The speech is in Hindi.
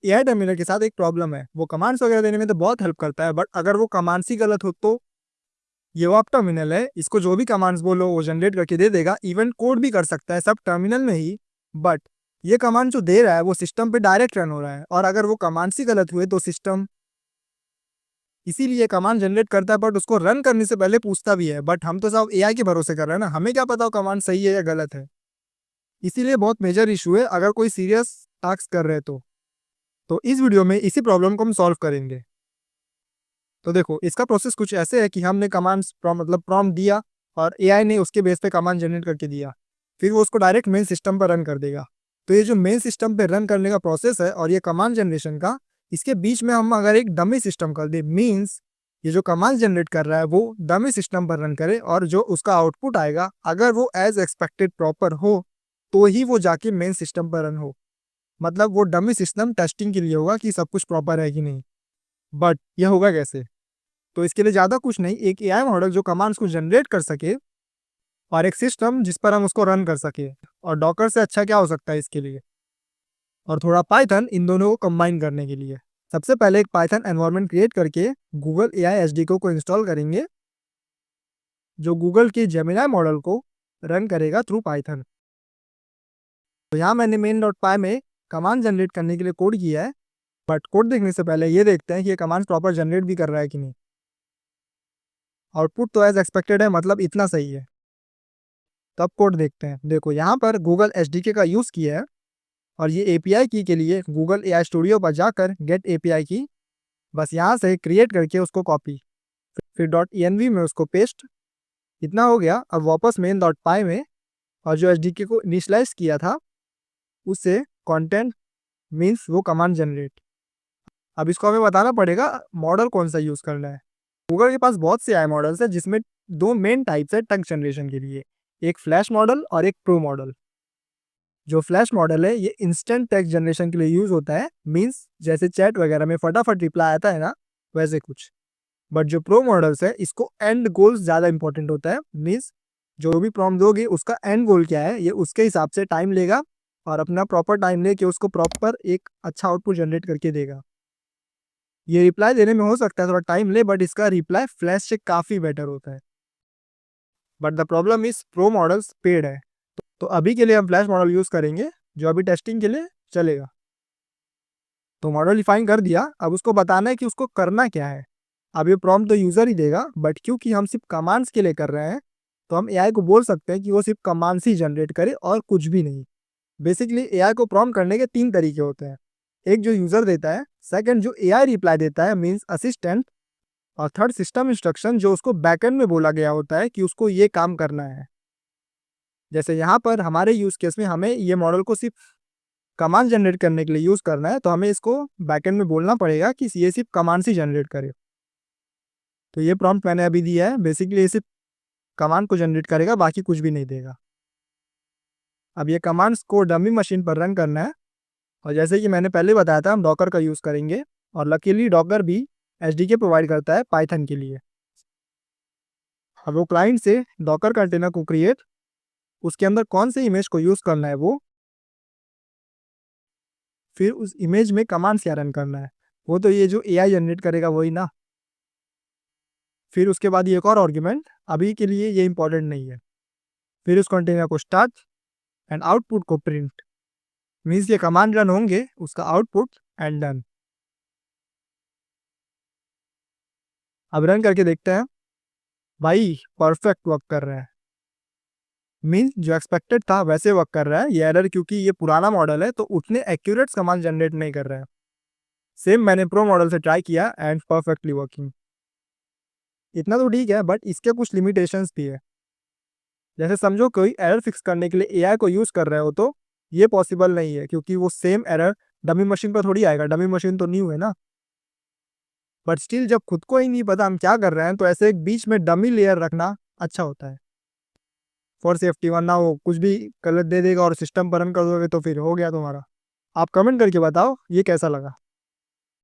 एआई टर्मिनल के साथ एक प्रॉब्लम है, वो कमांड्स वगैरह देने में तो बहुत हेल्प करता है, बट अगर वो कमांड्स ही गलत हो तो ये वो टर्मिनल है, इसको जो भी कमांड्स बोलो वो जनरेट करके दे देगा, इवन कोड भी कर सकता है सब टर्मिनल में ही। बट ये कमांड जो दे रहा है वो सिस्टम पे डायरेक्ट रन हो रहा है, और अगर वो कमांड्स ही गलत हुए तो सिस्टम इसीलिए कमांड जनरेट करता है, बट उसको रन करने से पहले पूछता भी है। बट हम तो सब एआई के भरोसे कर रहे हैं ना, हमें क्या पता कमांड सही है या गलत है। इसीलिए बहुत मेजर इशू है अगर कोई सीरियस टास्क कर रहे हैं तो इस वीडियो में इसी प्रॉब्लम को हम सॉल्व करेंगे। तो देखो, इसका प्रोसेस कुछ ऐसे है कि हमने कमांड्स मतलब प्रॉम्प्ट दिया और एआई ने उसके बेस पे कमांड जनरेट करके दिया, फिर वो उसको डायरेक्ट मेन सिस्टम पर रन कर देगा। तो ये जो मेन सिस्टम पे रन करने का प्रोसेस है और ये कमांड जनरेशन का, इसके बीच में हम अगर एक डमी सिस्टम कर दे, मीन्स ये जो कमांड जनरेट कर रहा है वो डमी सिस्टम पर रन करे, और जो उसका आउटपुट आएगा अगर वो एज एक्सपेक्टेड प्रॉपर हो तो ही वो जाके मेन सिस्टम पर रन हो। मतलब वो डमी सिस्टम टेस्टिंग के लिए होगा कि सब कुछ प्रॉपर है कि नहीं। बट यह होगा कैसे? तो इसके लिए ज़्यादा कुछ नहीं, एक एआई मॉडल जो कमांड्स को जनरेट कर सके और एक सिस्टम जिस पर हम उसको रन कर सके। और डॉकर से अच्छा क्या हो सकता है इसके लिए, और थोड़ा पाइथन, इन दोनों को कंबाइन करने के लिए सबसे पहले एक पाइथन एनवायरनमेंट क्रिएट करके गूगल एआई एसडीके को इंस्टॉल करेंगे, जो गूगल के जेमिनी मॉडल को रन करेगा थ्रू पाइथन। तो यहाँ मैंने main.py में कमांड जनरेट करने के लिए कोड किया है, बट कोड देखने से पहले ये देखते हैं कि ये कमांड प्रॉपर जनरेट भी कर रहा है कि नहीं। आउटपुट तो एज एक्सपेक्टेड है, मतलब इतना सही है। तब कोड देखते हैं। देखो, यहाँ पर गूगल एसडीके का यूज़ किया है, और ये एपीआई की के लिए गूगल एआई स्टूडियो पर जाकर गेट एपीआई की, बस यहाँ से क्रिएट करके उसको कॉपी, फिर .env में उसको पेस्ट। इतना हो गया। अब वापस main.py में, और जो एसडीके को इनिशियलाइज किया था उससे कंटेंट मीन्स वो कमांड जनरेट। अब इसको हमें बताना पड़ेगा मॉडल कौन सा यूज़ करना है। गूगल के पास बहुत से एआई मॉडल्स है, जिसमें दो मेन टाइप्स है टेक्स्ट जनरेशन के लिए, एक फ्लैश मॉडल और एक प्रो मॉडल। जो फ्लैश मॉडल है ये इंस्टेंट टेक्स्ट जनरेशन के लिए यूज होता है, मीन्स जैसे चैट वगैरह में फटाफट रिप्लाई आता है ना, वैसे कुछ। बट जो प्रो मॉडल्स है इसको एंड गोल्स ज़्यादा इंपॉर्टेंट होता है, मीन्स जो भी प्रॉम्प्ट दोगे उसका एंड गोल क्या है ये उसके हिसाब से टाइम लेगा, और अपना प्रॉपर टाइम लेके उसको प्रॉपर एक अच्छा आउटपुट जनरेट करके देगा। ये रिप्लाई देने में हो सकता है थोड़ा टाइम ले, बट इसका रिप्लाई फ्लैश से काफ़ी बेटर होता है। But the problem is pro models paid है, तो अभी के लिए हम फ्लैश मॉडल यूज़ करेंगे जो अभी टेस्टिंग के लिए चलेगा। तो मॉडल डिफाइन कर दिया, अब उसको बताना है कि उसको करना क्या है। अब ये प्रॉम्प्ट तो यूज़र ही देगा, बट क्योंकि हम सिर्फ कमांड्स के लिए कर रहे हैं तो हम एआई को बोल सकते हैं कि वो सिर्फ कमांड्स ही जनरेट करे और कुछ भी नहीं। बेसिकली एआई को प्रॉम्प्ट करने के 3 तरीके होते हैं, एक जो यूज़र देता है, सेकंड जो एआई रिप्लाई देता है मीन्स असिस्टेंट, और थर्ड सिस्टम इंस्ट्रक्शन जो उसको बैकएंड में बोला गया होता है कि उसको ये काम करना है। जैसे यहाँ पर हमारे यूज़ केस में हमें ये मॉडल को सिर्फ कमांड जनरेट करने के लिए यूज़ करना है, तो हमें इसको बैकएंड में बोलना पड़ेगा कि ये सिर्फ कमांड्स ही जनरेट करे। तो ये प्रॉम्प्ट मैंने अभी दिया है, बेसिकली ये सिर्फ कमांड को जनरेट करेगा, बाकी कुछ भी नहीं देगा। अब ये कमांड्स को डमी मशीन पर रन करना है, और जैसे कि मैंने पहले बताया था हम डॉकर का यूज़ करेंगे, और लकीली डॉकर भी एसडीके प्रोवाइड करता है पाइथन के लिए। अब वो क्लाइंट से डॉकर कंटेनर को क्रिएट, उसके अंदर कौन से इमेज को यूज़ करना है वो, फिर उस इमेज में कमांड्स क्या रन करना है, वो तो ये जो एआई जनरेट करेगा वही ना। फिर उसके बाद ये एक और आर्गुमेंट, अभी के लिए ये इंपॉर्टेंट नहीं है। फिर उस कंटेनर को स्टार्ट एंड आउटपुट को प्रिंट, मीन्स ये कमांड रन होंगे, उसका आउटपुट एंड डन। अब रन करके देखते हैं, भाई परफेक्ट वर्क कर रहा है, मीन्स जो एक्सपेक्टेड था वैसे वर्क कर रहा है। ये एरर क्योंकि ये पुराना मॉडल है तो उतने एक्यूरेट कमांड जनरेट नहीं कर रहा है। सेम मैंने प्रो मॉडल से ट्राई किया एंड परफेक्टली वर्किंग। इतना तो ठीक है, बट इसके कुछ लिमिटेशंस भी है। जैसे समझो कोई एरर फिक्स करने के लिए एआई को यूज़ कर रहे हो तो ये पॉसिबल नहीं है, क्योंकि वो सेम एरर डमी मशीन पर थोड़ी आएगा, डमी मशीन तो न्यू है ना। बट स्टिल जब खुद को ही नहीं पता हम क्या कर रहे हैं तो ऐसे एक बीच में डमी लेयर रखना अच्छा होता है फॉर सेफ्टी, वरना वो कुछ भी गलत दे देगा और सिस्टम पर रन कर दोगे तो फिर हो गया तुम्हारा। आप कमेंट करके बताओ ये कैसा लगा।